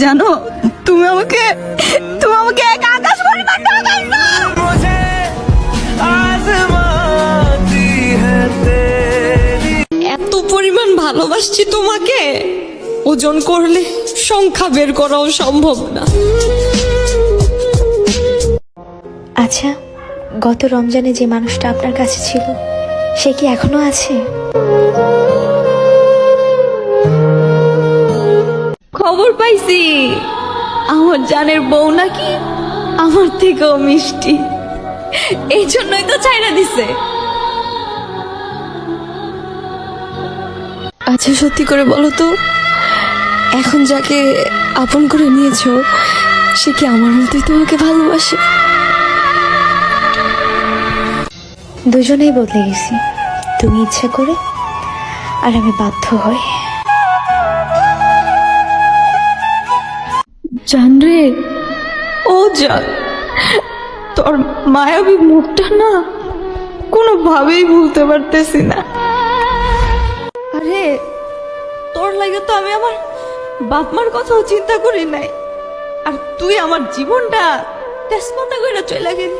জানো, তুমি আমাকে এক আকাশ পরিমাণ ঠকাইছো। এত পরিমাণ ভালোবাসছি তোমাকে, ওজন করলে সংখ্যা বের করাও সম্ভব না। আচ্ছা, গত রমজানে যে মানুষটা আপনার কাছে ছিল সে কি এখনো আছে? খবর পাইছি আমার জানের বউ নাকি আমার থেকেও মিষ্টি, এই জন্যই তো ছাইড়া দিছে। আচ্ছা সত্যি করে বলো তো, এখন যাকে আপন করে নিয়েছো সে কি আমার মতোই তোমাকে ভালোবাসে? দুজনেই বদলে গেছি, তুমি ইচ্ছা করে আর আমি বাধ্য হই। জান রে, ও জান, তোর মায়াবী মুখটা না কোনোভাবেই ভুলতে পারতেছি না। আরে তোর লাগে তো আমি আমার বাপ মার কথাও চিন্তা করি নাই, আর তুই আমার জীবনটা তেজপাতা কইরা চলে গেলি।